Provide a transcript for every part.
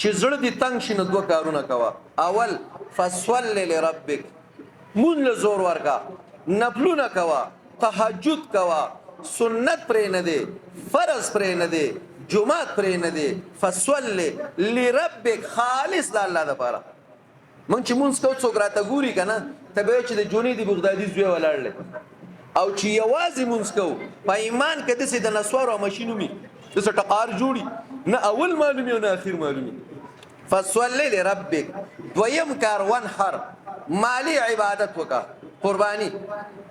چې زړه دې تنگ شي نو دوه کارونه کوه. اول فصل لربک، مون له زور ورکا، نفلونه کوه، تهجد کوه، سنت پرې نه دی، فرض پرې نه دی، جمعات پرې نه دی. فصل لربک خالص د الله لپاره. مونږ چې مونږ کو څوک راته ګوري کنه ته به چې د جونی دی بغدادي زوی ولاړل او چې یوازې مونږ کو په ایمان کې د سید نسوار او ماشینو می د څه ټقار جوړي نه اول معلومي او نه اخر معلومي. فصل لربک. دویم کار ونحر، مالی عبادت وکا، قربانی.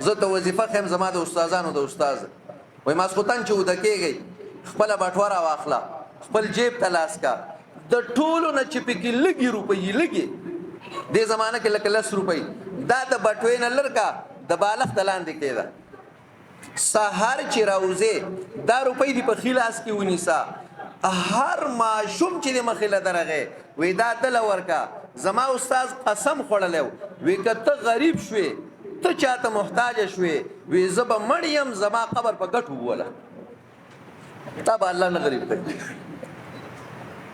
زه ته وظیفه خیم زما د استادانو د استاد وای ماسختن چې ودکېږي خپل بټوره واخلا، خپل جیب تلاش کا، د ټولو نه چې پکې لګي روپۍ لګي دې زمانہ کې لکه 10 روپۍ دا د بټوې نه لړکا د بالغ تلاندې کېده. سحر چې راوځي دا روپۍ دی په خلاص کې ونیسا. هر ماشوم چې د مخله درغه وې دا دل ورکا. زما استاد قسم خوړلې وې کته غریب شوې ته چاته محتاج شوې وې زب مړیم زما قبر په ګټو ولا تب الله نه غریب کړي.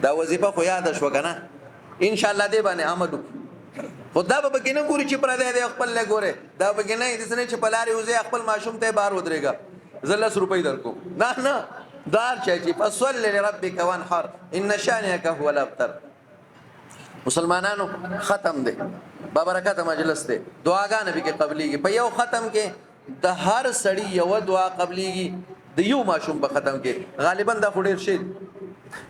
دا وظیفه خو یاد شو کنه ان شاء الله دې باندې عمل خدا به بګینه ګوري چې پر دې خپل له ګوره دا بګینه دې سره چې پلاری وځي خپل ماشوم ته بار ودرېګا زل 10 روپۍ درکو نه نه دار چې فصل لربک وانحر ان شانئک هو الابتر. مسلمانانو ختم دی بابرکات مجلس دی دعاګانې به کې قبليږي. په یو ختم کې د هر سړی یو دعا قبليږي د یو ماشوم په ختم کې غالبا دا خډیر شي.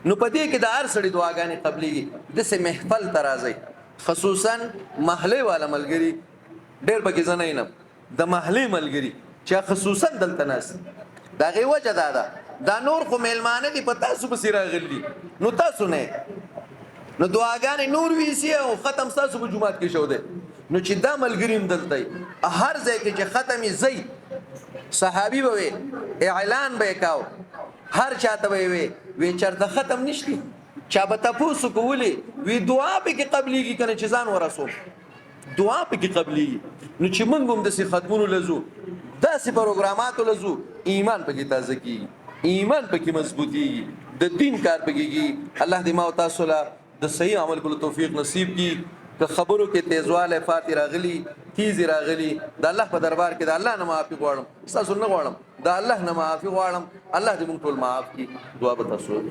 نو په دې کې د هر سړی دعاګانې قبليږي. د سه محفل ترازی خصوصا محله والا ملګری ډېر پکې زناینم د محله ملګری چې خصوصا دلته ناس دا غي وجه دا نور خو میلمانه دي په تاسو په سیره غلي نو تاسو نه نو دعاګانې نور ویسي او ختم تاسو په جمعات کې شو ده نو چې دا ملګریم دلته هر ځای کې چې ختمي زئی صحابي به اعلان به کاو هر چاته وي چرته ختم نشتی چا به تاسو کولی وی دعا به کې قبليږي کنه چې ځان ورسو دعا به کې قبليږي. نو چې موږ هم د سي ختمونو لزو داسې پروګراماتو لزو ایمان په کې تازه کی ایمان په کې مضبوطي د دین کار په کې. الله دې ما او تاسو له د صحیح عمل کولو توفیق نصیب کی. که خبرو کې تیزواله فاتحه راغلی تیز راغلی د الله په دربار کې د الله نه معافي غواړم تاسو نه غواړم د الله نه معافي غواړم. الله دې موږ ټول معاف کړي. دعا به تاسو